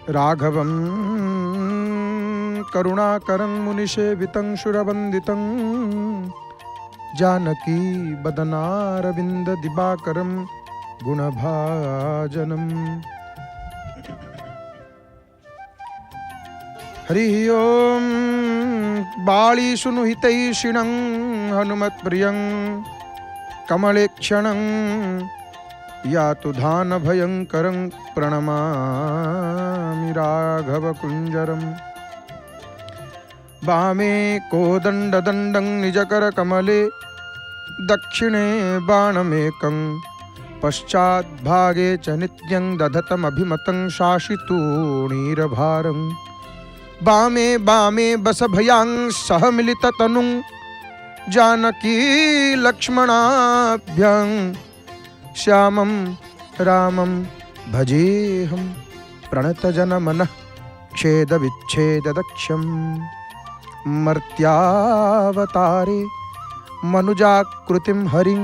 राघवं करुणाकरं मुनिसेवितं सुरवन्दितं जानकी वदनारविन्ददिवाकरं गुणभाजनम्। हरिः ओं बाळीसुनुहितैषिणं हनुमत्प्रियं कमलेक्षणं यातु धानभयङ्करं प्रणमामि राघवकुञ्जरम्। वामे कोदण्डदण्डं निजकरकमले दक्षिणे बाणमेकं पश्चाद्भागे च नित्यं दधतमभिमतं शासितूणीरभारं। वामे वामे बसभयां सह मिलिततनुं जानकी लक्ष्मणाभ्यां श्यामं रामं भजेऽहं प्रणतजनमनः छेदविच्छेददक्षम्। मर्त्यावतारे मनुजाकृतिं हरिं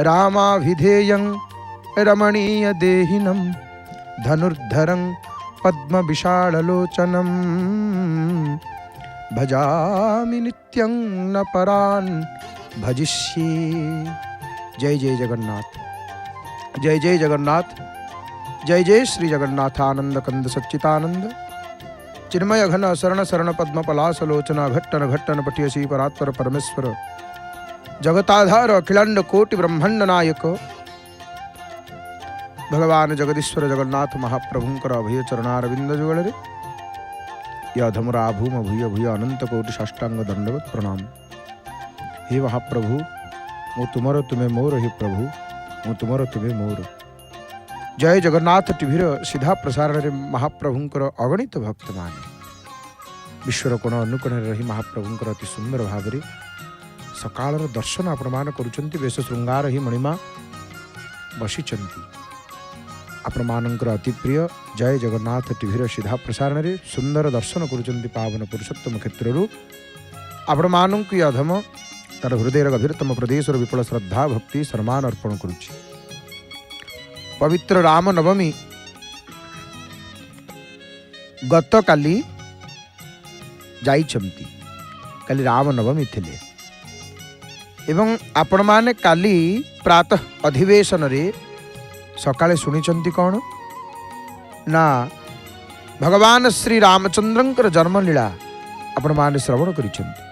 रामाभिधेयं रमणीयदेहिनं धनुर्धरं पद्मविशाललोचनं भजामि नित्यं न परान् भजिष्ये। जय जय जगन्नाथ, जय जय जगन्नाथ, जय जय श्री जगन्नाथानंद कंद सच्चितानंद। चिन्मय घन शरण शरण पद्म पलासलोचना घट्टन घट्टन पठियसी परात्पर परमेश्वर जगताधार अखिलांड कोटि ब्रह्मांड नायक भगवान जगदीश्वर जगन्नाथ महाप्रभुंकर अभय चरणारविंद जुगल यधमुरा भूम भूय भूय अनंत कोटि साष्टांग दंडवत प्रणाम। हे महाप्रभु मु तुमर तुमे मोर, हे प्रभु मु तुमर तुमे मोर। जय जगन्नाथ टीभीर सीधा प्रसारण रे महाप्रभुंकर अगणित भक्त माने विश्वर कोण अनुकोण रही महाप्रभुंकर अति सुंदर भाव में सकाळ दर्शन आपण मान करुचंती। वेश श्रृंगार ही मणिमा बसिचंती आपण मानकर अति प्रिय जय जगन्नाथ टीभीर सीधा प्रसारण रे सुंदर दर्शन करुचंती। पावन पुरुषोत्तम क्षेत्रु आपण मानक अधम तार हृदय गभीरतम प्रदेश विपुल श्रद्धा भक्ति सम्मान अर्पण करुछि। पवित्र राम नवमी गत काली जाइछंती, काली राम नवमी थिले एवं आपण माने काली प्रातः अधिवेशन रे सकाळे सुनिचंती कौन ना भगवान श्री रामचंद्रंकर जन्मलीला आपण माने श्रवण करिछंती।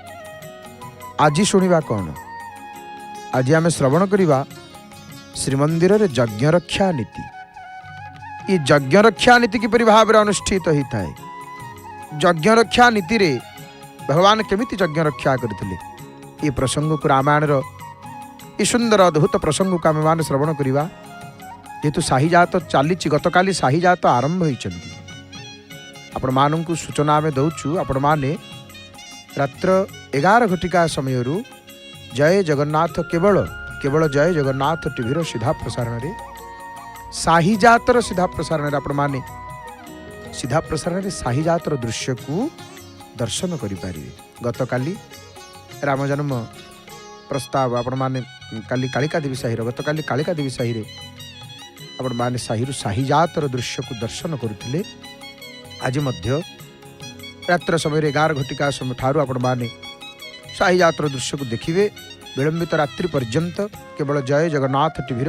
आज शुणिबा कौन, आज आमे श्रवण करिबा श्रीमंदिर रे यज्ञ रक्षा नीति। ये यज्ञ रक्षा नीति किपरि भाव रे अनुष्ठित होता है। यज्ञ रक्षा नीति रे भगवान केमिति यज्ञ रक्षा करथिले ये प्रसंग को रामायण रो ये सुंदर अद्भुत प्रसंग को आमे माने श्रवण करिबा। जेतु साहीजात चली गतकाली साहीजात आरंभ होइचंती आपण माननकु सूचना आमे दउछु। आपण माने रात्र 11 घटिका समय रु जय जगन्नाथ केवल जय जगन्नाथ टीभीर सीधा प्रसारण रे साहीजातर सीधा प्रसारण रे आपण माने सीधा प्रसारण रे साहीजातर दृश्य को दर्शन करि पारिबे। गतकाली राम जन्म प्रस्ताव आपण माने काली कालिका देवी साही गतकाली कालिका देवी साही रे आपण माने साही साहीजातर दृश्य को दर्शन करुथिले। आज मध्य रात्र समय 11 घटिका समय ठारू आपण माने साहीजातर दृश्य को देखिबे। विलंबित रात्रि पर्यंत केवल जय जगन्नाथ टीभीर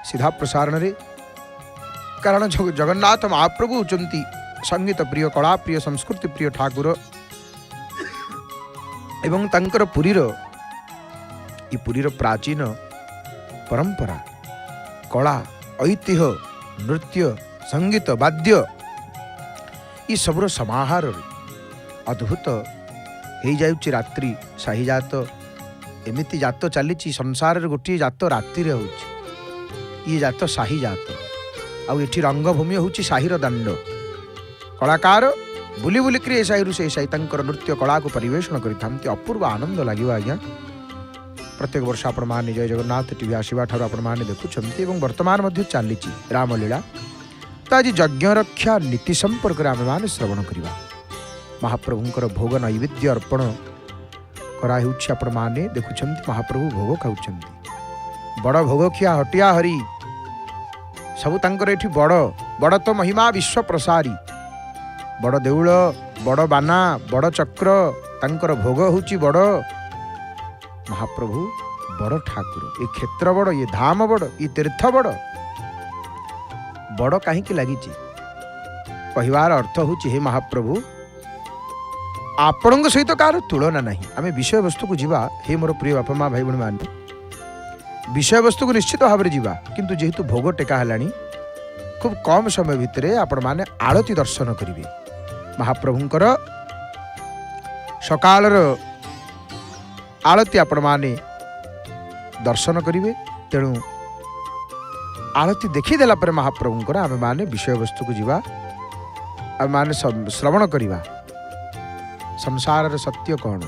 सीधा प्रसारण रे कारण जगन्नाथ महाप्रभु होचंती संगीत प्रिय कला प्रिय संस्कृति प्रिय ठाकुर एवं तांकर पुरीर प्राचीन परंपरा कला ऐतिह्य नृत्य संगीत वाद्य ये सबुर समाहार अद्भुत हो जाउची। रात्रि साहीजात एमिति जात चली संसार गोटे जात राति रे होची, ये जात साहीजात आउ एठी रंगभूमि होची साहीर दांड। कलाकार बुली बुलिक ए साही से साही तांकर नृत्य कला को परिवेषण करिथांती। अपूर्व आनंद लागिबा आज्ञा। प्रत्येक वर्ष आपण माने जय जगन्नाथ टीवी आसीबा ठार आपण माने देखुछंती एवं वर्तमान मध्ये चलीची रामलीला। तो आज यज्ञ रक्षा नीति संपर्क रे आमे माने श्रवण करिबा। महाप्रभुंकर भोग नैवेद्य अर्पण करा हेउछि। आपण माने देखुछंती महाप्रभु भोग खाउछंती। बड़ भोग खिया हटिया हरि सब तांकर एठी बड़ बड़ तो महिमा विश्व प्रसारी। बड़ देउल बड़ बाना बड़ चक्र तांकर भोग होची बड़ महाप्रभु बड़ ठाकुर ये क्षेत्र बड़ ये धाम बड़ ये तीर्थ बड़ बड़ कहीं लगी कहवार अर्थ होची हे महाप्रभु आपण सहित कार तुलना नहीं आम विषय वस्तु को जीवा हे मोर प्रिय बापा माँ भाई मान विषय वस्तु को निश्चित भाव में जीवा किंतु जेहेतु भोग टेका है खूब कम समय भितर आपण माने आरती दर्शन करेंगे महाप्रभुंकर सकालर आरती आपण माने दर्शन करेंगे तेणु आरती देखीदेला महाप्रभुंकर आम माने विषय वस्तु को जीवा आम माने श्रवण करवा संसार सत्य कौन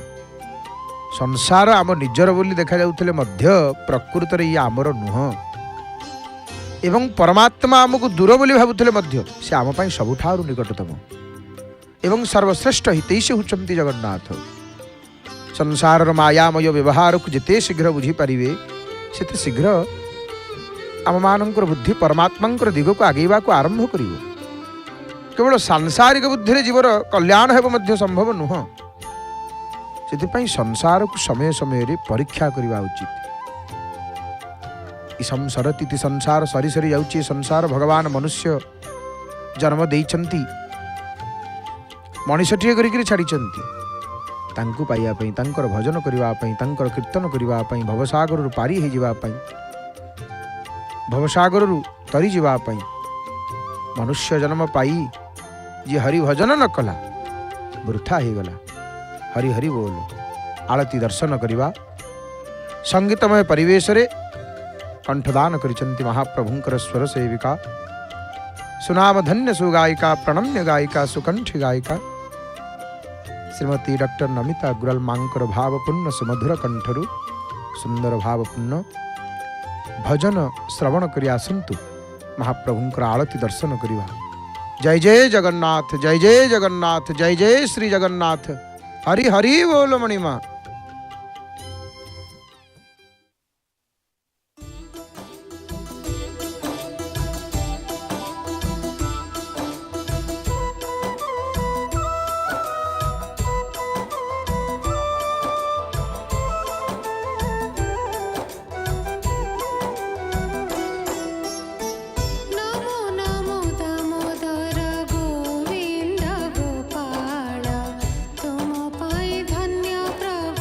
संसार आम निजर बोली देखा जाउथले मध्य प्रकृत ये आमर नुह एवं परमात्मा आमको दूर बोली भावुले मध्य से आम पाई सबुठारु निकटतम एवं सर्वश्रेष्ठ हितैषी होचंती जगन्नाथ संसार मायामय व्यवहार को जिते शीघ्र बुझीपारे सेते शीघ्र आम मानकर बुद्धि परमात्मा दिग को आगेवा को आरंभ कर केवल सांसारिक बुद्धि जीवर कल्याण है संभव नुह से संसार को समय समय रे परीक्षा करवा उचित संसरती संसार सरी सरी जाउची संसार भगवान मनुष्य जन्म देइछंती मनीषटीए करिकरी छाड़िछंती तांकु पाइया पई तांकर भजन करबा पई तांकर कीर्तन करबा पई भवसागर रु पारी हे जिबा पई भवसागर रु तरी जिबा पई मनुष्य जन्म पाई जी हरि भजन न कला वृथा हो गला हरि हरि बोल आरती दर्शन करवा संगीतमय परिवेश रे कंठदान करिचंती महाप्रभुंकर स्वर सेविका सुनाम धन्य सुगायिका प्रणम्य गायिका सुकंठी गायिका श्रीमती डॉक्टर नमिता गुरल मांकर भावपूर्ण सुमधुर कंठरु सुंदर भावपूर्ण भजन श्रवण करि आसंतु महाप्रभुंकर आरती दर्शन करवा जय जय जगन्नाथ जय जय जगन्नाथ जय जय श्री जगन्नाथ हरि हरि बोल मणिमा। गोविंद गोपाल तुम पाई धन्य प्रभु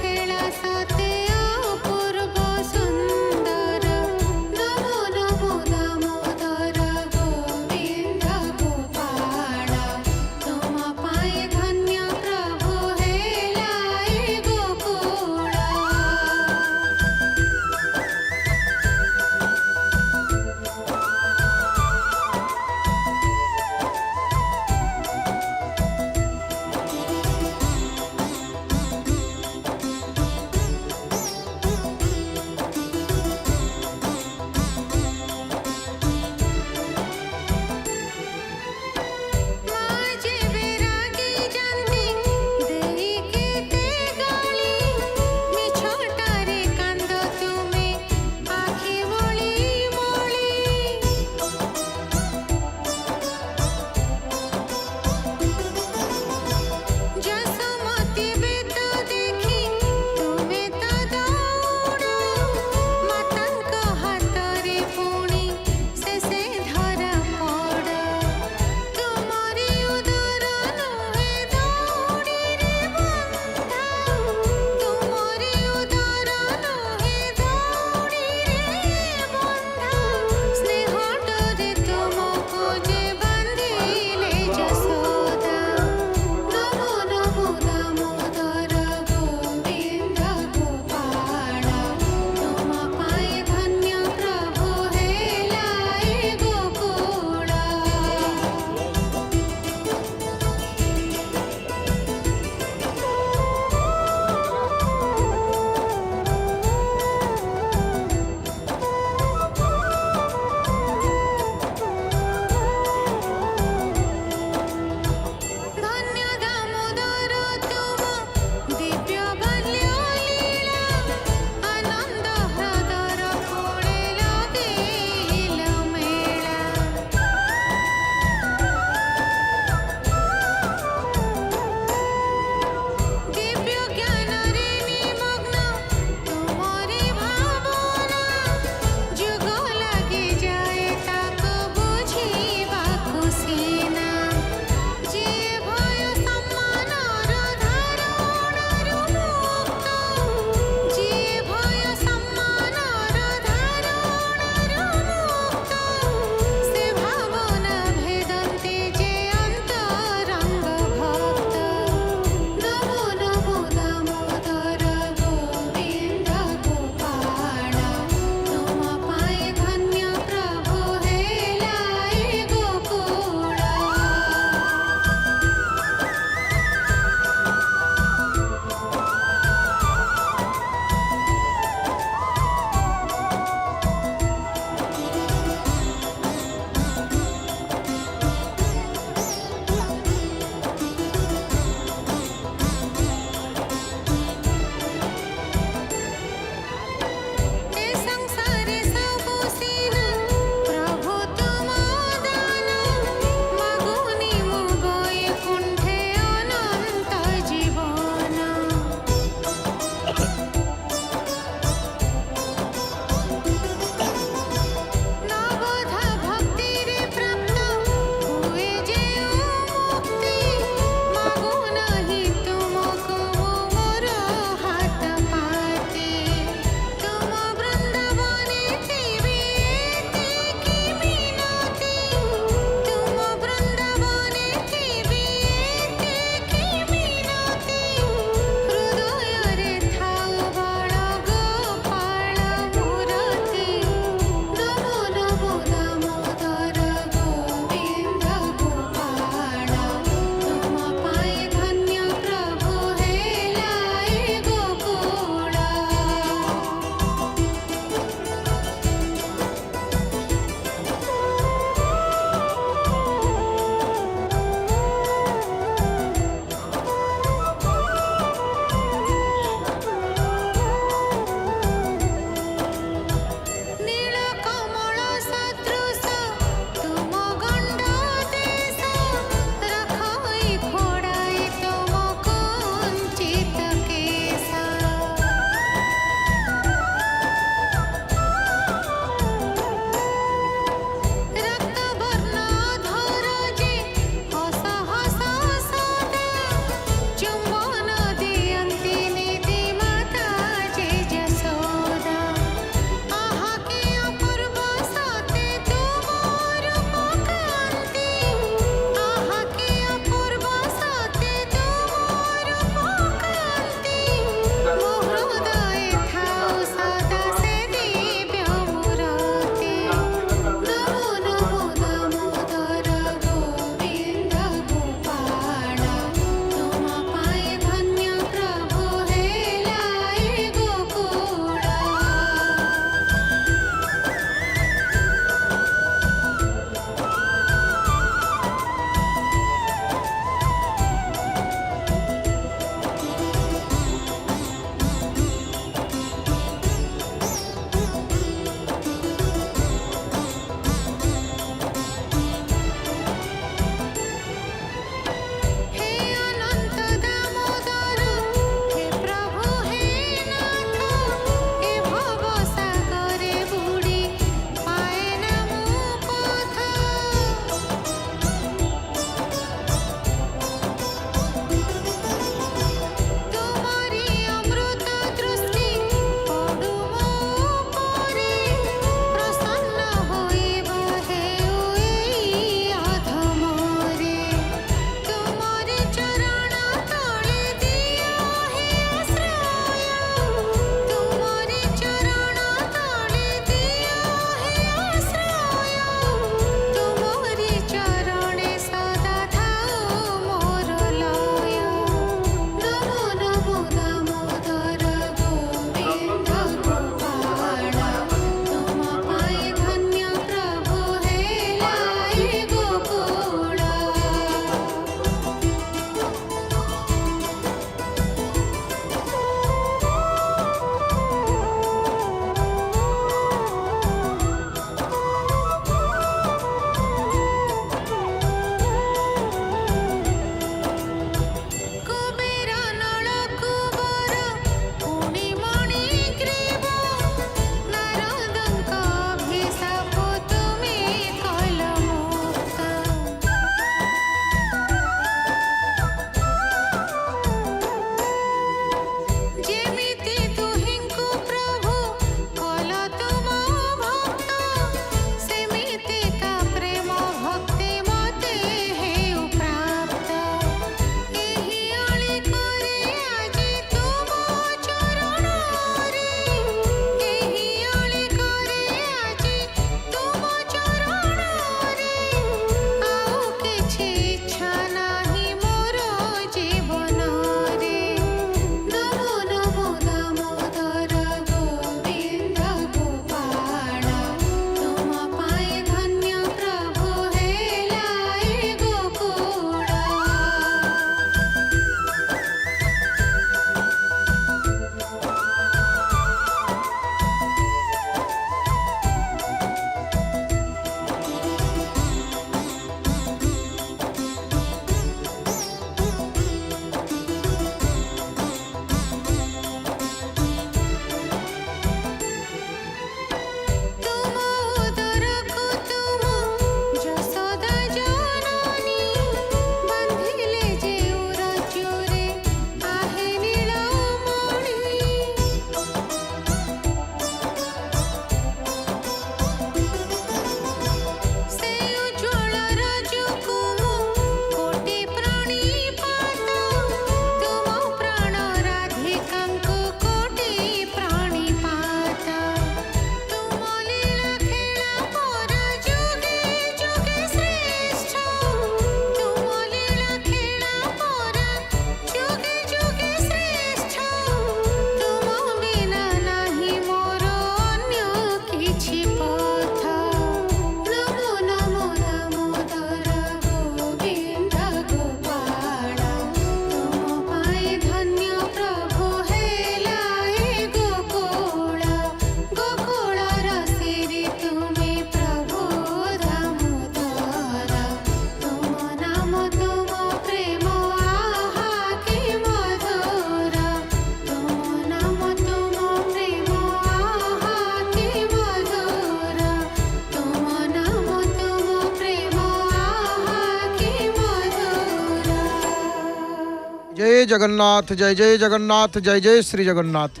जगन्नाथ जय जय जगन्नाथ जय जय श्री जगन्नाथ।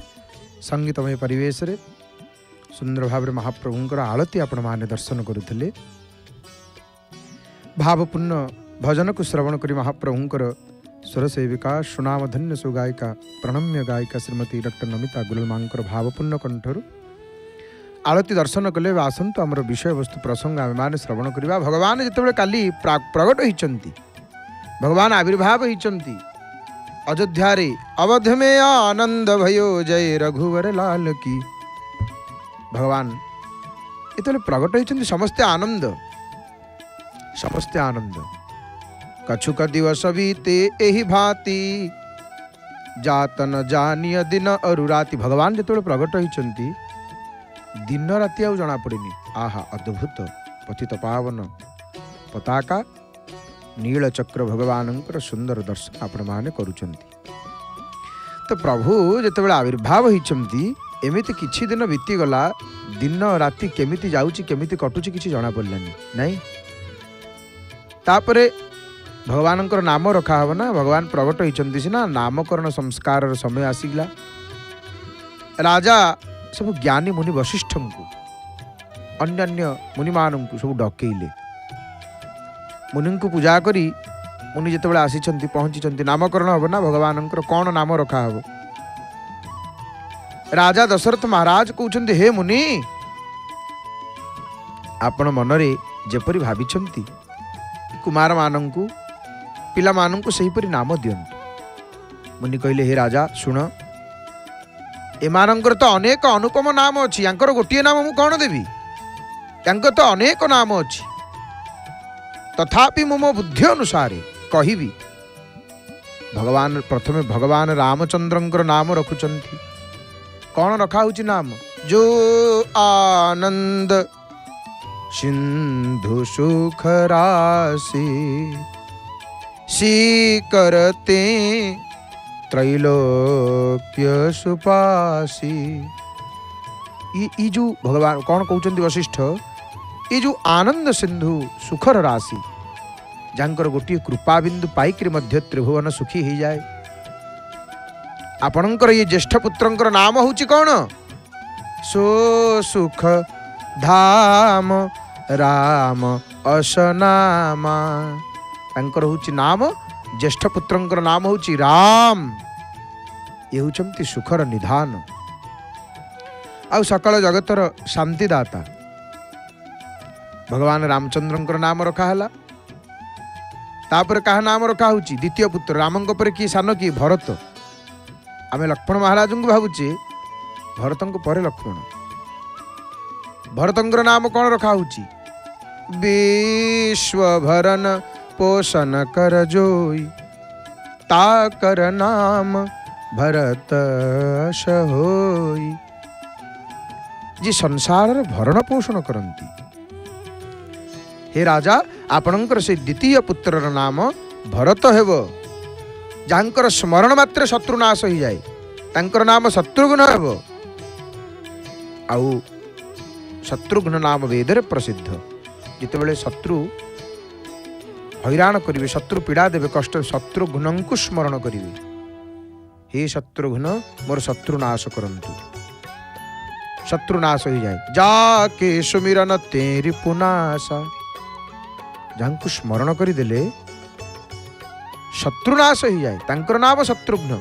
संगीतमय परिवेश रे सुंदर भाव महाप्रभुंकर आलती आपण माने दर्शन करुथिले। भावपूर्ण भजन को श्रवण करी महाप्रभुंकर स्वर सेविका सुनामधन्य सुगायिका प्रणम्य गायिका श्रीमती डॉक्टर नमिता गुरुल मांकर भावपूर्ण कंठर आलती दर्शन कले। आसतु आमर विषय वस्तु प्रसंग आम मैंने श्रवण करवा। भगवान जिते काली प्रगट होती, भगवान आविर्भाव होती अयोध्या रे। अवध में आनंद भयो जय रघुवर लाल की। भगवान जिते प्रगट होती समस्ते आनंद, समस्ते आनंद। कछुक दिवस बीते एही भांति जात न जानिय दिन अरु राति। भगवान जिते प्रगट होती दिन राति आउ जना पड़ेनी। आहा अद्भुत पतित पावन पताका नील चक्र भगवानंकर सुंदर दर्शन आपण माने करुचंती। तो प्रभु जिते आविर्भाव होती एमिति किछि दिन बीतीगला, दिन राति केमिति जाउची केमिति कटुची किछि जना पड़लानी नहीं। तापरे भगवानंकर नाम रखा हब ना। भगवान प्रगट होती सीना नामकरण संस्कार समय आसीगला। राजा सब ज्ञानी मुनि वशिष्ठ को अन्य मुनि मान सब डकैले। मुनि को पूजा करी मुनि जिते आसी पहुंची नामकरण हम ना भगवान कौन नाम रखा हब। राजा दशरथ महाराज कहते हे मुनि आपण मनरे जेपरी भाविछंती कुमार मानंकु पिला मानंकु सेहीपरि नाम दियंतु। मुनि कहले हे राजा सुन, एमानंकर तो अनेक अनुपम नाम अच्छी, यांकर गोटे नाम मु कौन देवी? यांकर तो अनेक नाम अच्छी, तथापि मो बुद्धि अनुसार कहिबी। भगवान प्रथमे भगवान रामचंद्रंकर नाम रखुचंती। कौन रखा हुची नाम? जो आनंद सिंधु सुख राशि सी करते त्रैलोक्य सुपासी। ई जो भगवान कौन कहते वशिष्ठ, ये जो आनंद सिंधु सुखर राशि जानकर गोटे कृपा बिंदु पाइक मध्य त्रिभुवन सुखी हो जाए। आपणकर ये ज्येष्ठ पुत्रंकर नाम होची कौन? सो सुख धाम राम असनामा। तांकर होची नाम, ज्येष्ठ पुत्रंकर नाम होची राम। ये होचंती सुखर निधान आउ सकल जगतर शांतिदाता। भगवान रामचंद्रंकर नाम रखा हला। तापर कहा नाम रखा होची? द्वितीय पुत्र रामंक पर की सान की? भरत। आमे लक्ष्मण महाराज को भावुचे, भरतंक परे लक्ष्मण। भरतंकर नाम कौन रखा होची? विश्व भरन पोषण कर जोई ताकर नाम भरत होई। जी संसार भरण पोषण करती। हे राजा आपणकर से द्वितीय पुत्रर नाम भरत हेब, जानकर स्मरण मात्र शत्रुनाश हो जाए। तांकर नाम शत्रुघ्न हेब। आउ शत्रुघ्न नाम वेदरे प्रसिद्ध। जितेबले शत्रु हैरान करिवे, शत्रु पीड़ा देवे, कष्ट, शत्रुघ्न को स्मरण करिवे। हे शत्रुघ्न मोर शत्रुनाश करंतु। शत्रुनाश हो जाए। जाके सुमिरन तेरी पुनासा। जांकु स्मरण करिदेले शत्रुनाश हो जाए। तांकर नाम शत्रुघ्न।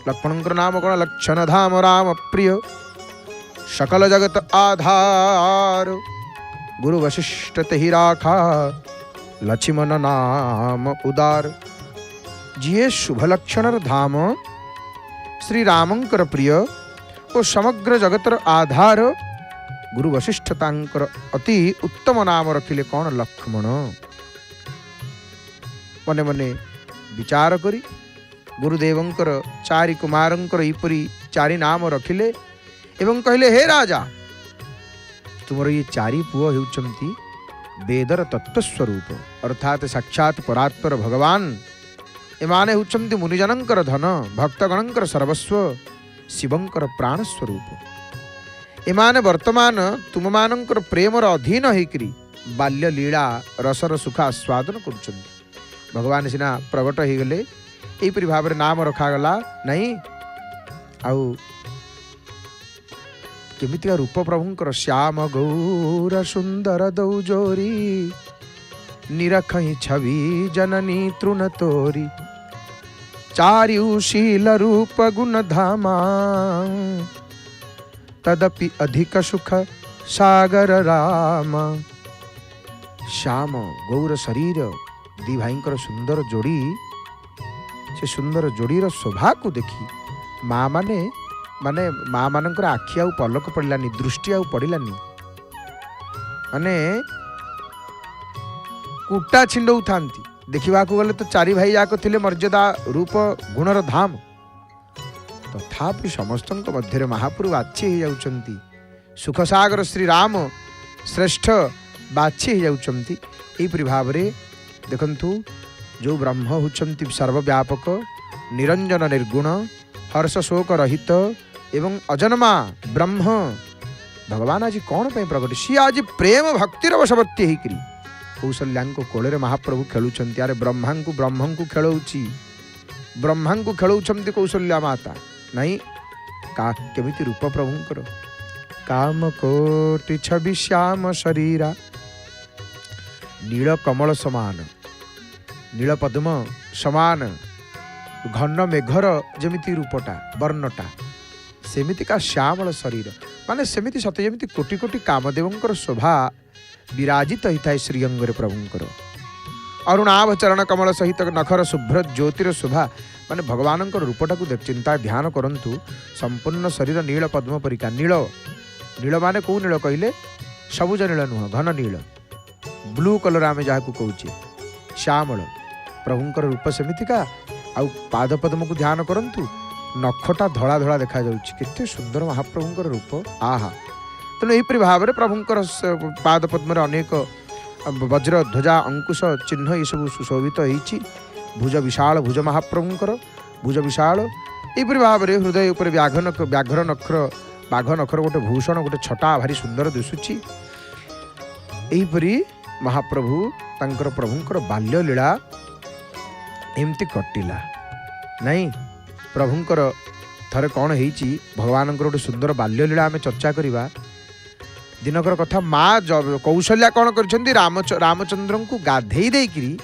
लक्ष्मणंकर नाम कौन? लक्षण धाम राम प्रिय सकल जगत आधार। गुरु वशिष्ठ तेहि राखा लक्ष्मण नाम उदार। जिये शुभ लक्षणर धाम श्री रामंकर प्रिय और समग्र जगतर आधार गुरु वशिष्ठ तांकर अति उत्तम नाम रखिले कौन? लक्ष्मण। मने मने विचार करी गुरुदेवंकर चारि कुमारंकर इपरी चारि नाम रखिले एवं कहले हे राजा तुमर ये चारि पुओ हेउचंती वेदर तत्वस्वरूप अर्थात साक्षात परात्पर भगवान। एमाने हेउचंती मुनिजनंकर धन, भक्तगणंकर सर्वस्व, शिवंकर प्राण स्वरूप। एमाने वर्तमान तुम मानंकर प्रेमर अधीन होइकरी बाल्य लीला रसर सुख आस्वादन करुचंती। भगवान सिना प्रगट हो गले एहीपरि भाव नाम रखागला नहीं। आउ केमितिका रूप प्रभुंकर श्याम गौर सुंदर दौजोरी निरखई छवि जननी तृण तोरी चार्युशील रूप गुण धामा तदपि अधिक सुख सागर राम। श्याम गौर शरीर दी भाईंकर सुंदर जोड़ी से सुंदर जोड़ीर शोभा को देखी माँ माने माने माँ मानकर आखि आउ पलक पड़लानी दृष्टि आउ पड़लानी माने कुटा छिंडौ थांती देखा गले तो चारि भाई जाक थिले मर्यादा रूप गुणर धाम तथापि समस्त मध्य महाप्रभु बाछी हो जाउछंती सुख सागर श्री राम श्रेष्ठ बाछी हो जाउछंती। एहीपरि भाव देखंतु जो ब्रह्म होचंती सर्वव्यापक निरंजन निर्गुण हर्ष शोक रहित एवं अजन्मा ब्रह्म भगवान आज कौन पे प्रकट सी आज प्रेम भक्तिर वशवर्ती होकरी कौशल्या कोଳରେ महाप्रभु खेलुंट अरे ब्रह्मा को खेलौची ब्रह्मा को खेलौंट कौशल्या माता नहीं का केमिति रूप प्रभुंकर काम कोटि छवि श्याम शरीरा नील कमल समान नील पद्म समान घन मेघर जमिति रूपटा वर्णटा सेमितिका श्यामल शरीर माने सेमिति सते जमिति कोटि कोटि कामदेवंकर शोभा विराजित होता है श्रीअंगरे प्रभुंकर अरुणाभ चरण कमल सहित नखर शुभ्र ज्योतिर शोभा माने भगवान रूपटा को चिंता ध्यान करंतु संपूर्ण शरीर नील पद्म परिका नील नील माने कौ नील कहले सबुज नील नुह घन नील ब्लू कलर आम जहाँ कहचे श्यामल प्रभुंकर रूप सेमितिका आउ पाद पद्म को ध्यान करंतु नखटा धड़ा धड़ा देखा जाउछि केते सुंदर महाप्रभुंकर रूप आहा। तेणु यहीपरि भाव में प्रभुंकर पाद पद्म अनेक वज्र ध्वजा अंकुश चिन्ह ये सब सुशोभित होती भुज विशाल भुज महाप्रभुंकर भुज विशाल यहीपरि भाव में हृदय उपर व्याघ्र नखर बाघ नखर गोटे भूषण गोटे छटा भारी सुंदर दिशुची। यहीपरि महाप्रभु तांकर प्रभुंकर बाल्य लीला एमती कटिला नहीं प्रभुंकर थरे कौन होईची भगवान गोटे सुंदर बाल्य लीला आम चर्चा करवा दिनकर कथा माँ कौशल्या कौन कर रामचंद्र को गाधे देकरी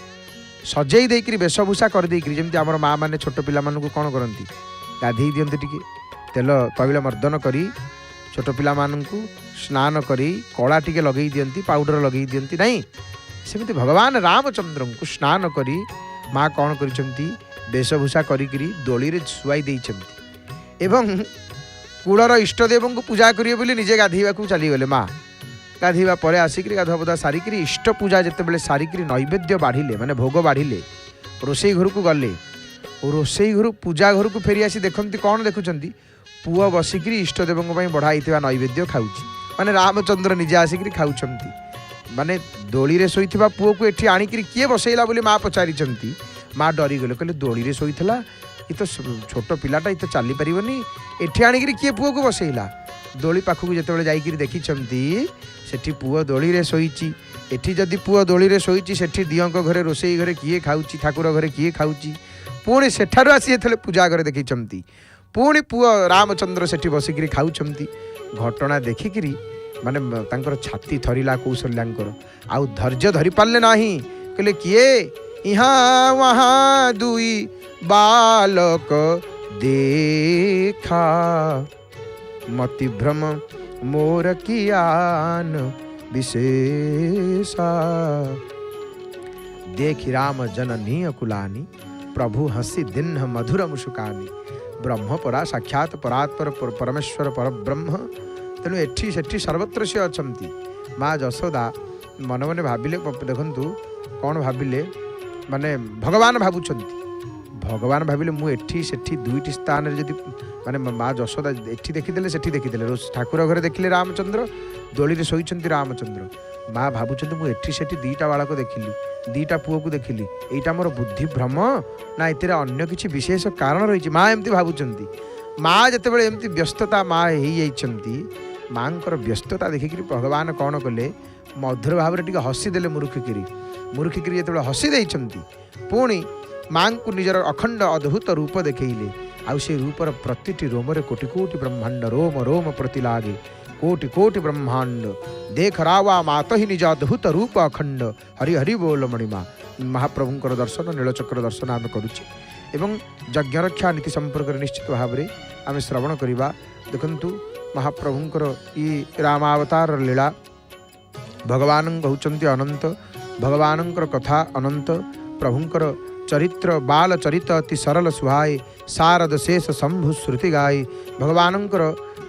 सजई देकरी वेशभूषा कर देकरी जमती आमर माँ मैंने छोट पिला मानू कौन करती गाधे दियंती टिके तेल तैल मर्दन करी छोट पिला मानू स्नान करी कला टिके लगे दियंती पाउडर लगे दियंती नहीं सेमती भगवान रामचंद्र को स्नान करी माँ कौन करछंती वेशभूषा करी दोली रे शुआई देइछंती एवं कूलर इष्टदेव को पूजा करिए बोली निजे गाधेवा को चलीगले माँ गाधेवा पर आसिक गाधुआपधा सारिक इष्ट पूजा जिते सारिक नैवेद्य बाढ़िले माने भोग बाढ़िले रोसई घर को गले रोसई घर पूजा घर को फेरी आसी देखती कौन देखुंट पुआ बसिक इष्टदेव बढ़ाई नैवेद्य खाऊँगी माने रामचंद्र निजे आसिक खाऊँच माने दोली रे शोइथिबा पुओ को एठी आनिक किए बसैला बोली माँ पचारि माँ डरीगले कहले दोली रे शोइथिला ये तो छोट पिलाटा ये तो चली पारनी एठी आनिक किए पुओ को बसैला दोली पाखक जिते जाइए देखी सेठी पुओ दोली रे शोइची एठी जदि पुओ दोली रे शोइची सेठी दियंक घरे रोसई घरे किए खाऊची ठाकुर घरे किए खाऊची पुणी सेठारु आसी जेतेबेले पूजा घरे देखी पुणी पुओ रामचंद्र सेठी बसिक खाऊछंती घटना देखिकी माने तांकर छाती थरिला कौशल्यांकर आउ धैर्य धरि पारले नाही कहले किए यहाँ वहाँ दुई बालक देखा मति भ्रम मोर कियान विशेषा देखि राम जननी अकुलानी प्रभु हसी दिन मधुर मुशुकानी ब्रह्म परा साक्षात परात्पर परमेश्वर पर ब्रह्म तेणु एठी सेठी सर्वत्र से अछंती माँ जशोदा मन मन भाविले देखंतु कौन भाविले माने भगवान भाविले मु एठी सेठी दुईटी स्थान रे जदि माने माँ जशोदा एठी देखिदेले सेठी देखिदेले ठाकुर घरे देखिले रामचंद्र दोली रे शोइछंती रामचंद्र माँ भावुछंती मु एठी सेठी दीटा बालक देखिली दीटा पुओ को देखिली एटा मोर बुद्धि भ्रम ना एतिर अन्य किछि विशेष कारण रही माँ एमती भावुछंती माँ जितेबाला एमती व्यस्तता माँ हो माँ व्यस्तता देखिक भगवान कौन कले मधुर भाव में हसीदे मुरुखिकी जो हसी देती पुणी माँ को निजर अखंड अद्भुत रूप देखले आउ से रूपर प्रतिटी रोमरे कोटि कोटि ब्रह्मांड रोम रोम प्रति लागे कोटि कोटि ब्रह्मांड देख रावा मात ही निज अद्भुत रूप अखंड हरि हरि बोल मणिमा महाप्रभुंकर दर्शन नीलचक्र दर्शन आम करुचे एवं यज्ञरक्षा नीति संपर्क निश्चित भाव में आम श्रवण करवा। देखंतु महाप्रभुंकर ई रामावतार लीला भगवान होचंती अनंत भगवानंकर कथा अनंत प्रभुंकर चरित्र बाल चरित अति सरल सुहाय शारद शेष शंभु श्रुति गाय भगवानंकर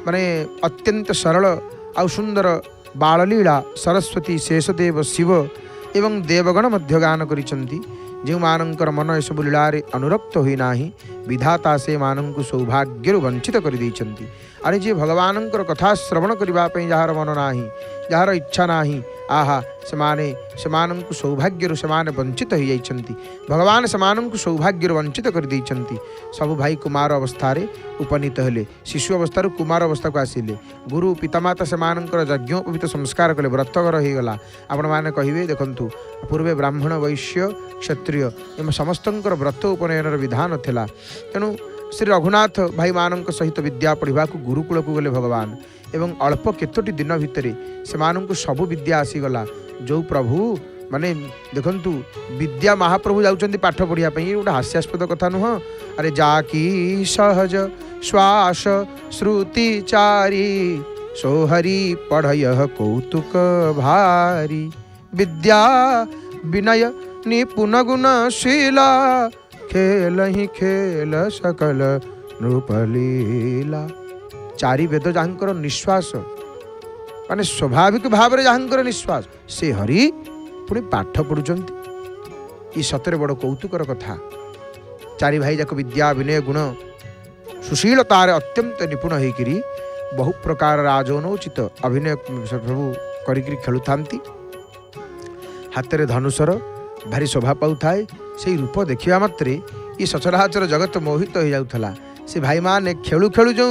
माने अत्यंत सरल आउ सुंदर बाललीला सरस्वती शेषदेव शिव एवं देवगण मध्य गान करिसंती जो मानकर मन एसबु लीलारे अनुरक्त होई नाही विधाता से मानंकु सौभाग्य वंचित कर देइचंती। अरे जे भगवानंकर कथा श्रवण करबा पई जहार मन नाही जहार इच्छा नाही आहा सेमानंकु सौभाग्य सेमाने वंचित हो जाइछंती भगवान सेमानंकु सौभाग्य वंचित कर देइछंती। सब भाई कुमार अवस्था उपनीत हेले शिशु अवस्था कुमार अवस्था को आसिले गुरु पितामाता सेमानंकर यज्ञोपवीत संस्कार कले व्रतघर हो गला। आपण माने कहिबे देखंतु पूर्वे ब्राह्मण वैश्य क्षत्रिय एम समस्तंकर व्रत उपनयन विधान थिला तेणु श्री रघुनाथ भाई मानक सहित विद्या पढ़ा गुरुकूल को गले भगवान एवं अल्प केतोटी दिन भितर से सबु विद्या आसीगला जो प्रभु माने देखंतु विद्या महाप्रभु जाउचंदी पाठ पढ़िया गोटे हास्यास्पद कथा नुह। अरे जाकी सहज श्वास श्रुति चारी सोहरी पढ़य कौतुक भारी विद्या विनय निपुण गुणशीला खेल ही खेल सकल नृपलीला। चारि वेद जहाँकर निश्वास माने स्वाभाविक भाव में जहाँकर निश्वास से हरि पुणी पाठ पढ़ुचंती। सतरे बड़ कौतुकर कथा। चारि भाई जाक विद्या विनय गुण सुशीलतार अत्यंत निपुण होकरी बहु प्रकार राजोनोचित अभिनय प्रभु करिकरी खेलुथांती। हाथ में धनुषर भारी शोभा पाउथाए से रूप देखा मात्रे ये सचराचर जगत मोहित हो जाउथला। से भाई माने खेलु खेलु जो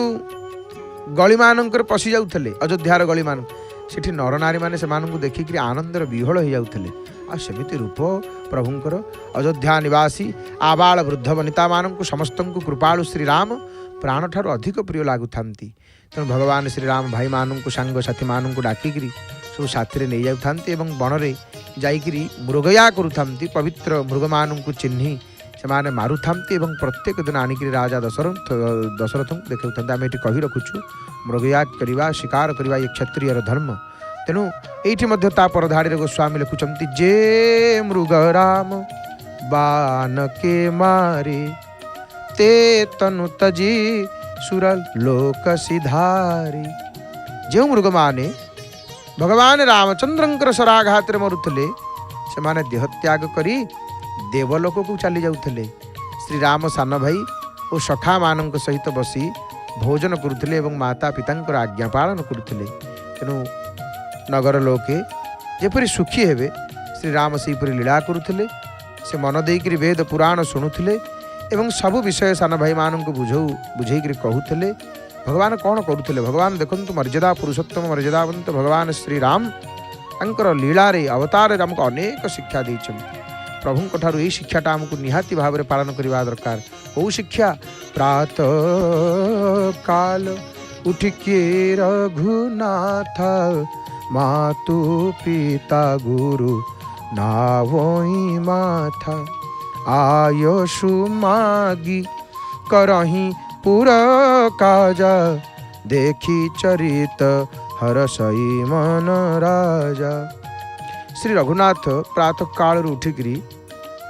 गली मानकर पशि जाउथले अयोध्यार गली मान सेठी नर नारी माने से मानकु देखिकरी आनंदर विहल हो जाउथले। आ सेमिति रूप प्रभुंकर अयोध्या निवासी आबाल वृद्ध वनिता मानकु समस्तंकु कृपालु श्री राम प्राण ठार अधिक प्रिय लागुथांती। तेणु भगवान श्री राम भाई मानकु सांग साथी मानकु डाकिकरी सब साथी नहीं जाउथांती एवं बनरे जाइकरी मृगया करुथांती। पवित्र मृग मानकु चिन्ही से माने मारुथांती एवं प्रत्येक दिन आनिकरी राजा दशरथ देखा आम ये कही रखुचु मृगया करवा शिकार करवा ये क्षत्रियर धर्म। तेणु ये परधाड़ी गोस्वामी लिखुंट जे मृग राम बान के मारे ते तनु तजी सुर लोक सिधारी। जो मृग माने भगवान रामचंद्रंकर शराघात मरुले से माने देह त्याग करी देवलोक को चली जाउथले। श्री राम सान भाई और सखा मानक सहित बसी भोजन करुले एवं माता पिता आज्ञा पालन करुले। तेणु नगर लोके जेपरी सुखी हेबे श्री राम सेपरी लीला करुले। से मन देकर वेद पुराण शुणुले एवं सबु विषय सान भाई मानक बुझेकरी कहूले। भगवान कौन करुले भगवान देखंतु मर्यादा पुरुषोत्तम मर्यादावंत भगवान श्री राम अंकर लीला रे अवतार आमको अनेक शिक्षा देइछन्ति। प्रभु ठारू यही शिक्षाटा आमको निहाती भाव में पालन करवा दरकार। कौ शिक्षा प्रात काल उठिके रघुनाथ मातु पिता गुरु नावोई माथा आयुषु मागी करही पुर काजा देखी चरित हरसई मन राजा। श्री रघुनाथ प्रातः काल उठिकी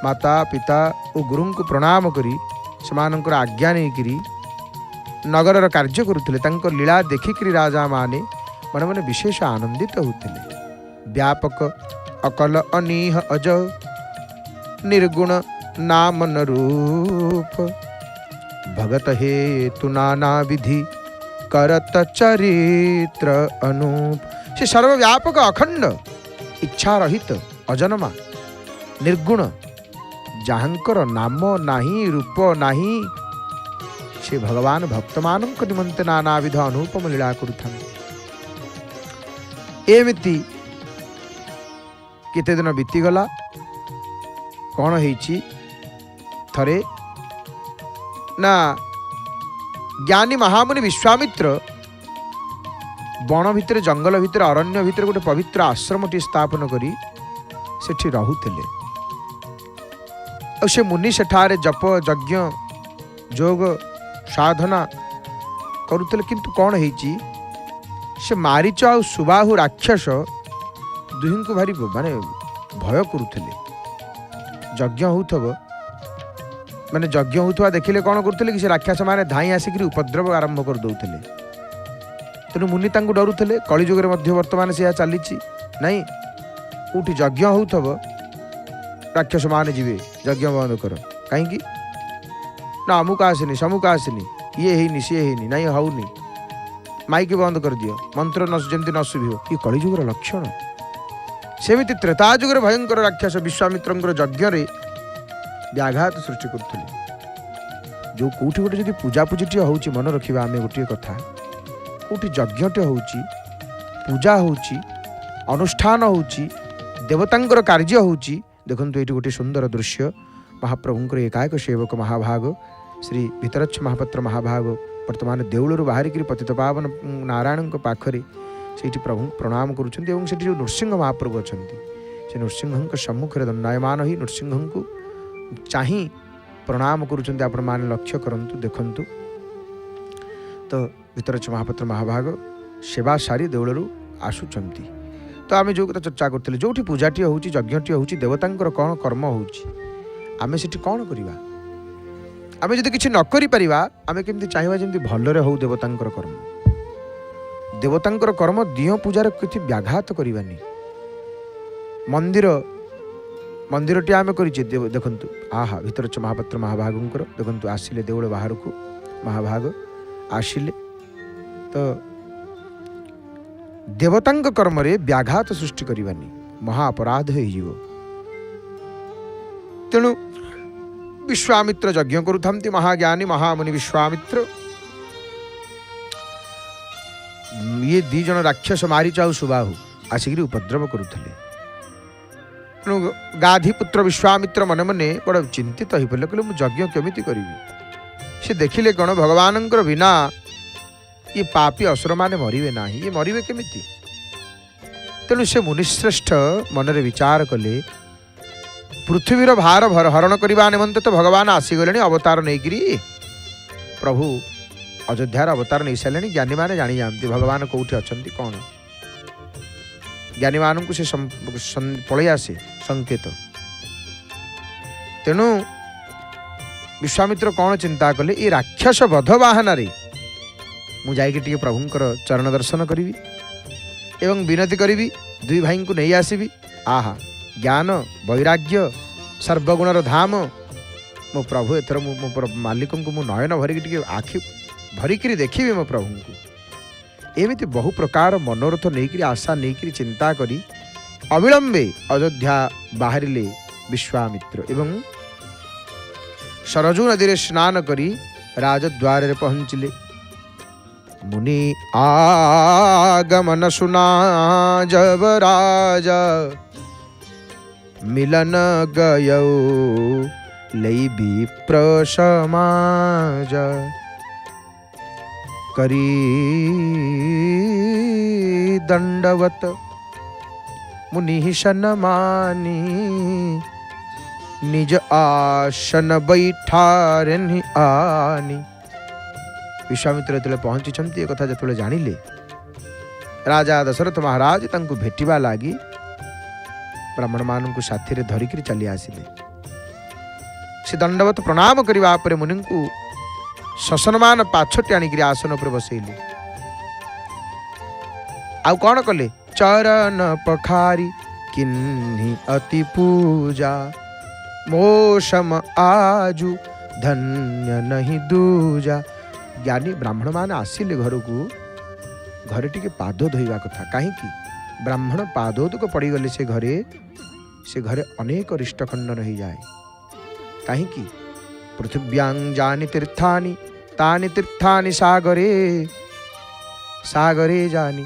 माता पिता और गुरु को प्रणाम करी सेमानंकर आज्ञा नहीं करी नगर कार्य करुले। लीला देखिक राजा माने मन मन विशेष आनंदित होते। व्यापक अकल अनीह अज निर्गुण नाम न रूप भगत हेतु नाना विधि करत चरित्र अनूप। से सर्वव्यापक अखंड इच्छा रहित अजन्मा निर्गुण जहाँकर नाम नाही रूप नाही से भगवान भक्त मानक निमंते नानाविध अनुपम लीला करुथांती। एमिति केते दिन बीतीगला कौन होईची थरे ना ज्ञानी महामुनि विश्वामित्र बण भितर जंगल भितर अरण्य भितर गोटे पवित्र आश्रमटी स्थापन करी सेठी रहुथिले। से मुनि सेठारे जप यज्ञ जोग साधना करुथिले। किंतु कौन होईची से मारीच आ सुबाहु राक्षस दुहीं को भारी माने भय करुथिले। यज्ञ होउथबो माने यज्ञ होउथवा देखिले कौन करुथिले कि से राक्षस माने धाई आसिक उपद्रव आरंभ कर दउथिले। तेणु मुनि तांको डरुथिले। कलिजुगरे मध्य वर्तमान से चलीची नहीं कोठी यज्ञ होउथबो राक्षस मान जीवे यज्ञ बंद कर कहीं ना अमुक आसनी समुक आसनी ये हैनी सी हैनी नहीं हौनी माइक बंद कर दियो मंत्र जमती न शुभ ये कलिजुगर लक्षण। सेमिति त्रेताजुगर भयंकर राक्षस विश्वामित्र यज्ञ व्याघात सृष्टि करुले। जो कौटी गोटे जब पूजापूजी होची मन रखा आम गोटे कथा कौटी यज्ञटे होची पूजा होची अनुष्ठान होची देवतांकर कार्य होची। देखंतु ये गोटे सुंदर दृश्य महाप्रभुंकर एकाएक सेवक महाभाग श्री भितरच्छ महापात्र महाभाग वर्तमान देउलर बाहरिक पतित पावन नारायण पाखरे से प्रभु प्रणाम करुँच। जो नृसिंह महाप्रभु अच्छा से नृसिंह सम्मुखें दंडायमान ही नृसिंह को चाही प्रणाम करुँच। आपण मैंने लक्ष्य करंतु देखंतु तो भितरच्छ महापात्र महाभाग सेवा सारी देउलर आसुचंती। तो आम जो कथा चर्चा करते जो पूजाटी हो यज्ञटी हो देवतांकर कौन कर्म होमें से कौन करवा आम जब कि न करें आम केमती चाहिए जमी भलरे हो देवतांकर कर्म देवतांकर कर्म दिह पूजार किसी व्याघात करवानी। मंदिर मंदिरटी आम कर देखु आहा भितरच्छ महापात्र महाभागुंकर देखु आसिले देउल बाहर को महाभाग आसिले तो देवतांग कर्म रे व्याघात सृष्टि करवानी महाअपराध हो। तेणु विश्वामित्र यज्ञ करुथांती महाज्ञानी महामुनि विश्वामित्र ये दी जन राक्षस मारीच आ सुबाहु आसिक उपद्रव करुले। तेणु गाधीपुत्र विश्वामित्र मन मने बड़ चिंतित हो पड़े कहले मुझे यज्ञ केमिति करी से देखिले कौन भगवान बिना ये पापी असुर माने मरिवे ना ये मरिवे केमिति। तेणु से मुनिश्रेष्ठ मनरे विचार कले पृथ्वीर भार हरण करने निमंते तो भगवान आसीगले अवतार नहीं प्रभु अयोध्यार अवतार नहीं सारे ज्ञानी मैंने जानी जाती भगवान कौटी अच्छा कौन ज्ञानी मानू से पलि आसे संकेत। तेणु विश्वामित्र कौन चिंता कले ये राक्षस बध बाहाना मुझे प्रभुंकर चरण दर्शन करी एवं विनती करी दुई भाई को नहीं आसबि। आहा ज्ञान वैराग्य सर्वगुणर धाम मो प्रभु एथर मो मालिक को मु नयन भरिक आखि भरिक देखी मो प्रभु को एमती बहु प्रकार मनोरथ नहीं आशा नहीं चिंता करी अविलंबे अयोध्या बाहरिले विश्वामित्र एवं सरजू नदी में स्नान करी राजद्वार पहुँचले। मुनि आगमन सुना जब राजा मिलन गयो लई विप्र समाज करी दंडवत मुनि शन मानी निज आसन बैठारे आनी। विश्वामित्र जो पहुंची एक कथा जो जानिले राजा दशरथ महाराज तांको भेटिबा लागी ब्राह्मण मान को साथी रे धरिक चली आसिले। से दंडवत प्रणाम करने पर मुनि को शसनमान पाछटी आणिक आसन पर बसैले। आउ कौन कले चरण पखारी किन्ही अति पूजा मोशम आजु धन्य नहीं दूजा। ज्ञानी ब्राह्मण मान आसिले घर को घरे टी पाद धोवा कथा कहीं ब्राह्मण पादोदक पड़गले से घरे अनेक रिष्टखंडन हो जाए कहीं पृथिव्यां जानी तीर्थानि तानि तीर्थानि सागरे सागरे जानी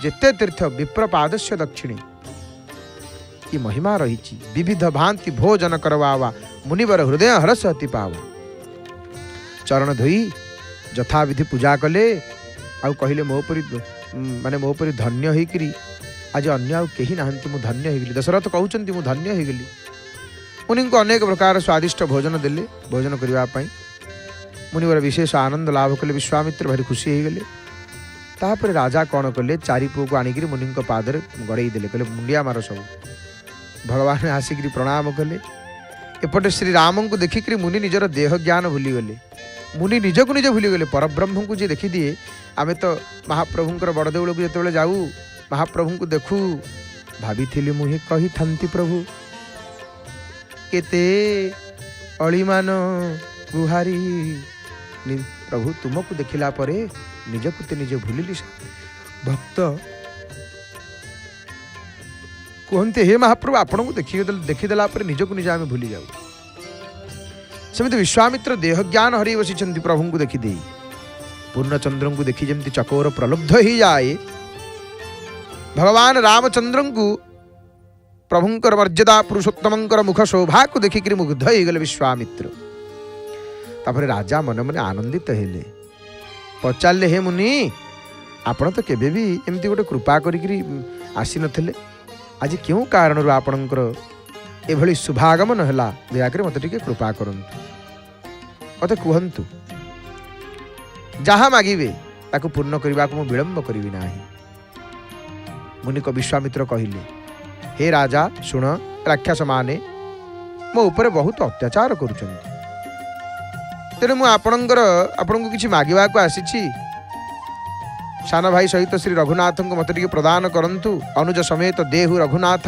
जेते तीर्थ विप्र पादस्य दक्षिणे ये महिमा रही विविध भांति भोजन करवावा मुनिवर हृदय हरस अति पाव। चरण धोई यथाविधि पूजा कले आउ कहले मोपरी माने मोपरी धन्य होइकरी आज अन्य आउ केही नाहंती मु धन्य होइगली। दशरथ कहउचंती मु धन्य होइगली। मुनि को अनेक प्रकार स्वादिष्ट भोजन देले। भोजन करबा पई मुनिवर विशेष आनंद लाभ कले। विश्वामित्र भारी खुशी होइगले। तापर राजा कौन कले चारि पुओ को आनिक मुनि पादर गड़े देले। कहले मुंडिया मार सब। भगवान आसिक प्रणाम कले। एपटे श्री राम को देखिक मुनि निजर देह ज्ञान भूली गले। मुनि निज को निज भूली गले। परब्रह्म को जी देखी दिए आमे तो महाप्रभुंकर बड़देउल को जिते जाऊ महाप्रभु को देखू भाभी मुहे कही थांती प्रभु केते अलिमान गुहारी प्रभु तुमको देखिला परे निजକୁ ते निज भूलिली। भक्त कहते हे महाप्रभु आपण को देखीदेला निजको निज आम भूली जाऊ। सेमती विश्वामित्र देह ज्ञान हरि बसी प्रभु को देखी दे पूर्णचंद्र को देखी जमी चकोर प्रलुब्ध ही जाए। भगवान रामचंद्र को प्रभुंकर मर्यादा पुरुषोत्तमंकर मुख शोभा को देखिक मुग्ध हो गले विश्वामित्र। तापर राजा मन मन आनंदित हेले। पचारे हे मुनि आपण तो केबे भी एमती गोटे कृपा करी आसी नथिले आज क्यों कारण आपणकर एभली शुभागमन हैला दयाकर मत टिके कृपा करंतु मत कहंतु जहाँ मागिबे ताकू पूर्ण करने को विलंब करी नाही। मुनि को विश्वामित्र कहले हे राजा शुण राक्षस माने मो ऊपर बहुत अत्याचार करुचंती तेरे मु आपणकर आपण को किछि मागिबा को आसीछि। सान भाई सहित श्री रघुनाथ को मत टिके प्रदान करंतु अनुज समेत देहु रघुनाथ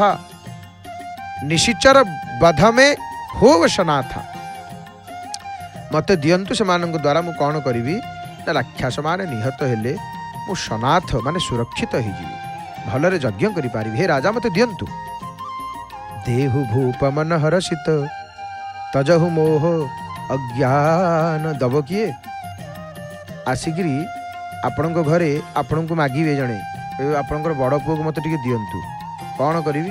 निशिचर बध में हो वशनाथा मत दियंतु सेमानक द्वारा मु कौन करी ना राक्षस माने निहत हेले मु सनाथ माने सुरक्षित हो जीवी भलरे यज्ञ करि पारि। हे राजा मत दियंतु देहु भूप मन हरषित तजहु मोह अज्ञान दब किए आसिकी आपण घरे आपण को मागिबे जणे आपणकर बड़ पुओ को मत टिके दियंतु कौन करी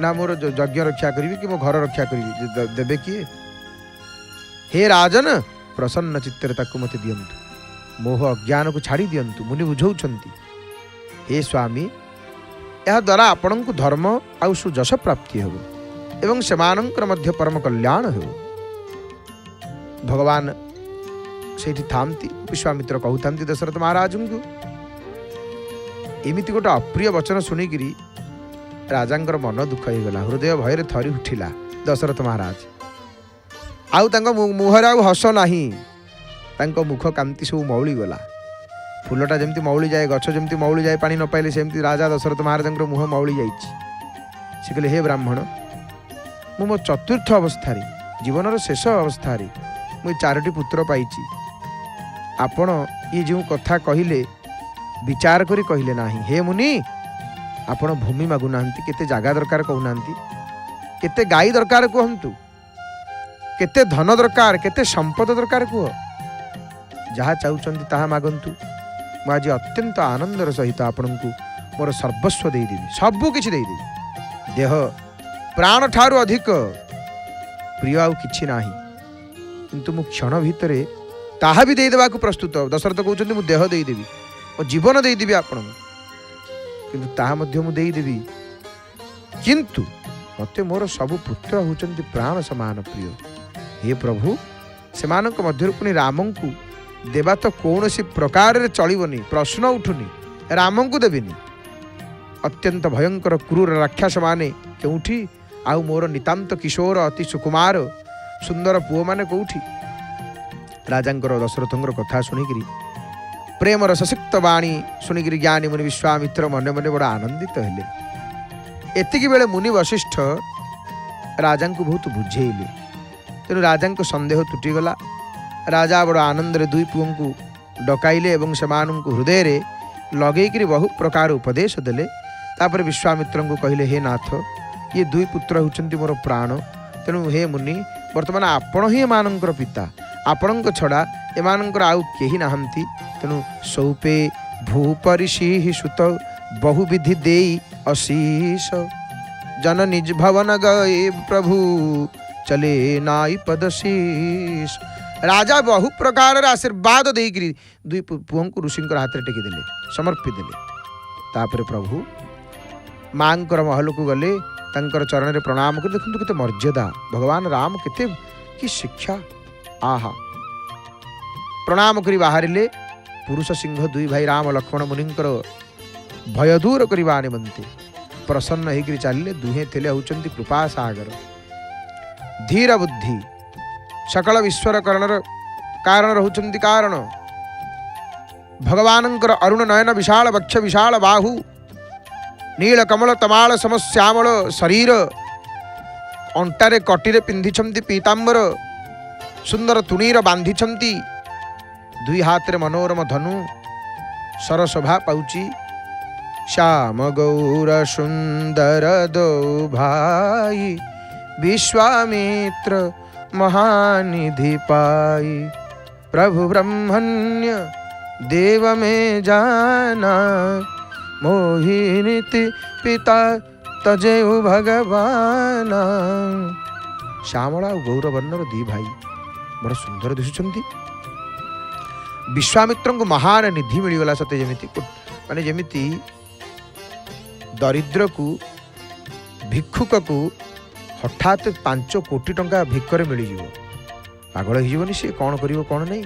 ना मोर यज्ञ रक्षा करी कि मो घर रक्षा करी देबे किए। हे राजन प्रसन्न चित्तर ताकू मत दियंतु मोह अज्ञान को छाड़ी दियंतु मुनि बुझौछंती। हे स्वामी यह द्वारा आपण को धर्म आउ सुजस प्राप्ति हो एवं सेमानंकर मध्य परम कल्याण हो। भगवान सेठी थामती विश्वामित्र कहूथांती दशरथ महाराज को एमिति गोटे अप्रिय वचन शुणिकी राजांकर मन दुख हो गला। हृदय भय थरी उठिला। दशरथ महाराज आउ तांको मुहर आउ हस नाही तांको मुख कांति सब मौली गला। फूलटा जमती मौली जाए गछ जमती मौली जाए पानी न पाइले सेमती राजा दशरथ महाराज मुह मौली जाइछि। से कहले हे ब्राह्मण मु मो चतुर्थ अवस्था जीवन शेष अवस्था मु चारोटी पुत्र पाइछि। आपण ये जो कथा कहले विचार करी कहले नाही। हे मुनि आपण भूमि मागु नांती केते जागा दरकार कहू नांती केते गाई दरकार कहंतु केते धन दरकार केते संपद दरकार कह जहाँ चाहूचंती ताहा मागंतु मु आज अत्यंत आनंदर सहित आपण को मोर सर्वस्व देदेवी सबू किछि देदेवी देह प्राण ठारू अधिक प्रिय आउ किछि नाही किंतु मु क्षण भितरे ताहा भी देदेबा को प्रस्तुत। दशरथ कहउचंती मु देह देदेवी मो जीवन देदेवी आपण किंतु ताहा मध्य मु देदेवी किंतु मते मोर सबु पुत्र होचंती प्राण समान प्रिय। हे प्रभु सेमानक मध्य पुणी रामं को देवा तो कौन सी प्रकार रे चलिबनी प्रश्न उठुनी रामं को देबिनी। अत्यंत भयंकर क्रूर राक्षस माने केउठी आउ मोर नितांत किशोर अति सुकुमार सुंदर पुओ माने कौठी। राजांकर दशरथंकर कथा शुणिकी प्रेम रससिक्त वाणी शुणिकी ज्ञानी मुनि विश्वामित्र मने मने बड़ा आनंदित हेले। एतिकी बेले मुनि वशिष्ठ राजा को बहुत बुझेइले तेणु राजा संदेह तुटीगला। राजा बड़ आनंद दुई पुओं को डकाइले एवं सेमानंकु हृदय रे लगेकरी बहु प्रकार उपदेश देले। तापर विश्वामित्र को कहले हे नाथ ये दुई पुत्र होचंती मोर प्राण तेणु हे मुनि वर्तमान आपण ही एमानंकर पिता आपण छड़ा एमानंकर आउ केही नाहंती तेणु सौपे भूपरिषि सुत बहुविधि देई अशीष जन निज भवन गए प्रभु चले नाई पदशीष। राजा बहु प्रकार आशीर्वाद देकरी दुई पुओं को ऋषि हाथ में टेकिदेले समर्पी देले। तापर प्रभु माँ महल को गले तांकर चरण में प्रणाम कर देखते केते मर्यादा भगवान राम केते कि शिक्षा आहा प्रणाम करी बाहरिले। पुरुष सिंह दुई भाई राम लक्ष्मण मुनिंकर भय दूर करने निमंते प्रसन्न होकर चलिए। दुहे थे होचंती कृपा सागर धीर बुद्धि सकल विश्वर कारण रहउचंती कारण भगवानंकर अरुण नयन विशाल वक्ष विशाल बाहु नील कमल तमाल समश्यामल शरीर अंटारे कटिरे पिंधिछंती पीतांबर सुंदर तुणीर बांधिछंती दुई हाथ रे मनोरम धनु सरशोभा पाउची। श्याम गौर सुंदर दो भाई विश्वामित्र महानिधि पाई। प्रभु ब्रह्मण्य देव में जाना मोहिनीति पिता तजेउ भगवाना। श्यामला और गौरवर्णर दी भाई बड़ सुंदर दिशुचंती। विश्वामित्र को महान निधि मिलगला सते जमिति माने जमिति दरिद्र को भिक्षुक को हठात 5 कोटी टंका भिक्षरे मिल जाव पागल हो सी कौन कर कौन नहीं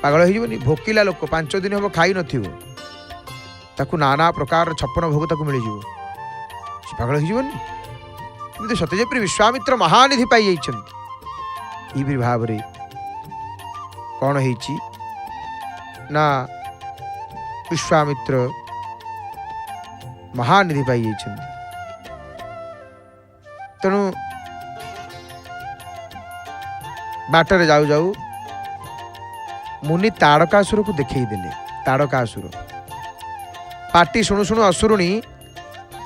पागल हो भोकिला लोक 5 दिन हम खाई नथिबो नाना प्रकार 56 भोग ताकू मिल जाव सी पागल हो सत्य जेपरी विश्वामित्र महानिधि पाई जाइछन्ति। भाव रे कौन है ना विश्वामित्र महानिधि पाई जाइछन्ति। तेणु बाटर जाऊ जाऊ मुनि ताड़कासुर को देखई देले। ताड़कासुर पाटी शुणु शुणु असुरुणी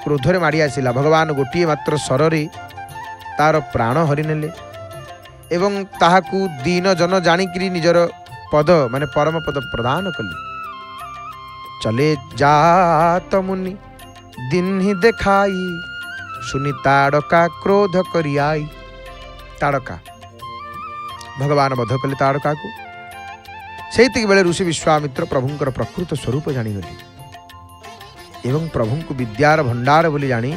क्रोधरे माड़ी आसिला। भगवान गोटे मात्र शररे तार प्राण हरिनेले एवं ताहाकू दीन जन जानिकरी निजर पद माने परम पद प्रदान कले। चले जात मुनि दिन ही देखाई सुनी ताड़का क्रोध करी आई। ताड़का भगवान वध कले ताड़का को। से बेले ऋषि विश्वामित्र प्रभुंकर प्रकृत स्वरूप जानीगले एवं प्रभु को विद्यार भंडार बोली जानी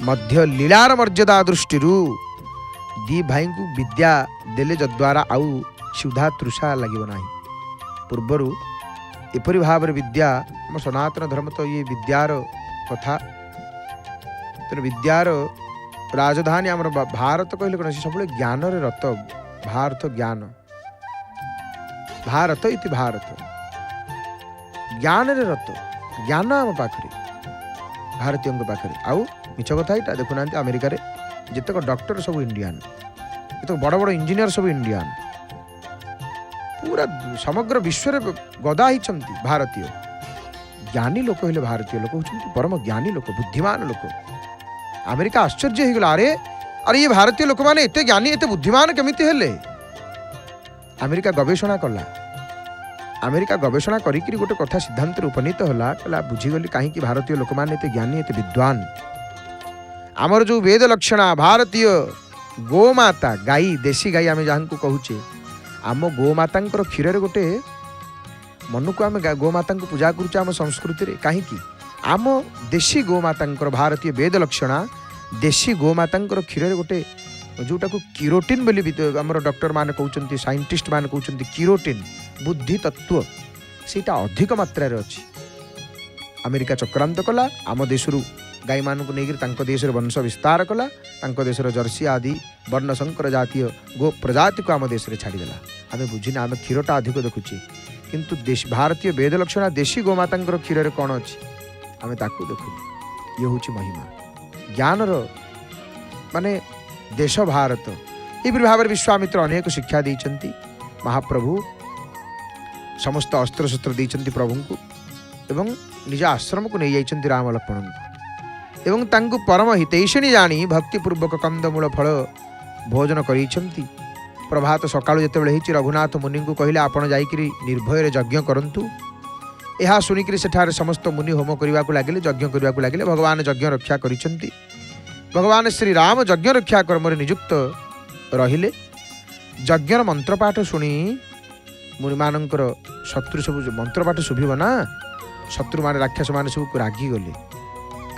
मध्य लीलार मर्यादा दृष्टि दी भाई को विद्या देले जद्वारा आउ क्षुधा तृषा लगे ना। पूर्वर एपरी भाव विद्या आम सनातन धर्म तो ये विद्यार कथा। तेना विद्यार राजधानी आम भारत कहले कौन सब ज्ञान रत भारत ज्ञान भारत इति भारत ज्ञान रे रत ज्ञान आम पाखरे भारतीय पाखरे आउ मिछ कथा यहाँ देखुना अमेरिका रे जितक डॉक्टर सब इंडियन जितक बड़ बड़ इंजीनियर सब इंडियन पूरा समग्र विश्व गदा होती भारतीय ज्ञानी लोक हेले भारतीय लोक होती परम ज्ञानी लोक बुद्धिमान लोक। अमेरिका आश्चर्य हो गला अरे अरे ये भारतीय लोक मैंने एते ज्ञानी एते बुद्धिमान केमिति हेले। अमेरिका गवेषणा कला अमेरिका गवेषणा करिकरी गोटे कथा सिद्धांत उपनीत होला कला बुझीगली कहीं भारतीय लोक मैंने एते ज्ञानी एते विद्वान। आमर जो वेद लक्षणा भारतीय गोमाता गाई देशी गाई आम जहाँ को कहूचे आम गोमाता क्षीर गोटे मन को आम गोमाता पूजा करुचे आम संस्कृति रे कहीं आम देशी गोमाता भारतीय वेद लक्षणा देशी गोमाता क्षीर गोटे जोटा को किरोटिन बोली आमर डॉक्टर माने कहउचंती साइंटिस्ट माने कहउचंती किरोटिन बुद्धि तत्व सेटा अधिक मात्रा रे अछि। अमेरिका चक्रांत कला आम देशरू गाई मानक नहीं देश वंश विस्तार कला देशर जर्सी आदि वर्ण संकर जातीय गो प्रजाति को आम देश में छाड़देला। आम बुझीना आम क्षीरटा अधिक देखुचे किंतु देश भारतीय वेद लक्षणा देशी गोमाता क्षीर कौन अच्छी आम ताकू देखु। ये हूँ महिमा ज्ञानर माने देश भारत ये भाव में विश्वामित्र अनेक शिक्षा देइछन्ति। महाप्रभु समस्त अस्त्र शस्त्र देइछन्ति प्रभु को एवं निज आश्रम को नहीं जाइछन्ति राम लक्ष्मण को एवं तांकु परम हितैषिणी जानी भक्तिपूर्वक कंदमूल फल भोजन करिछन्ति। प्रभात सकाळु जेतेबेले हिची रघुनाथ मुनि को कहले आपण जाइकरी निर्भय यज्ञ करंतु। यह शुणिक सेठार समस्त मुनि होम करने को लगे यज्ञ करने को लगे भगवान यज्ञ रक्षा करिछन्ति। भगवान श्री राम यज्ञ रक्षा कर्म नियुक्त रहिले। यज्ञर मंत्रपाठ शुणी मुनि मानकर शत्रु सब मंत्रपाठ शुभिब ना, शत्रु मान राक्षस मान सब को रागी गले।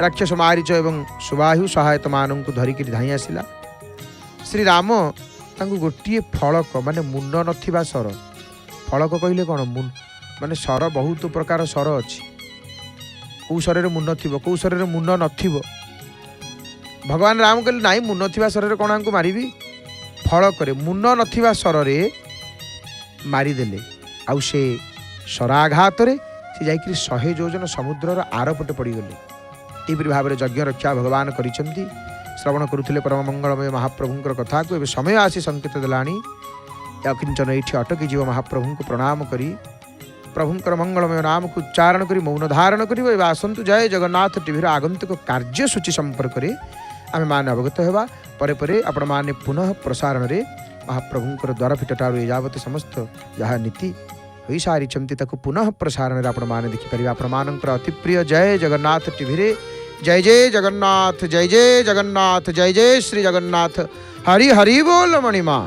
राक्षस मारीच एवं सुबाहु सहायता मान को धरिक धाई आसला। श्री राम तांको गोटे फलक माने मुंड नथिबा सर, फलक कहले कौन माने सर बहुत प्रकार सर अच्छी, कौ सर मुंड थी कौ सर मुंड नथिबो। भगवान राम कहले नाई मुंड थिबा सर कौन आंको मारिबी, फलक मुंड नथिबा सर मारिदेले। आउ से सराघात से जाकि 100 योजन समुद्रर आरपटे पड़गले। यहपरि भाव में यज्ञ रक्षा भगवान करिसेंती। श्रवण करुले परम मंगलमय महाप्रभुंकर कथा को एवं समय आसी संकेत देलानी। किंचन ये अटकी जीव महाप्रभु को प्रणाम करी प्रभुंकर मंगलमय नाम को उच्चारण करी मौन धारण कर आसतु जय जगन्नाथ टीवी आगंतुक कार्यसूची संपर्क में आम मैंने अवगत होगा। परे परे आपण मैंने पुनः प्रसारण में महाप्रभुंकर द्वारपीठ ठारू एजावत समस्त जहाँ नीति हो सारी पुनः प्रसारण में आपण मैंने देखिपर। आपण मानकर अति प्रिय जय जगन्नाथ टीवी जय जय जगन्नाथ जय जय जगन्नाथ जय जय श्री जगन्नाथ हरि हरि बोल मणिमा।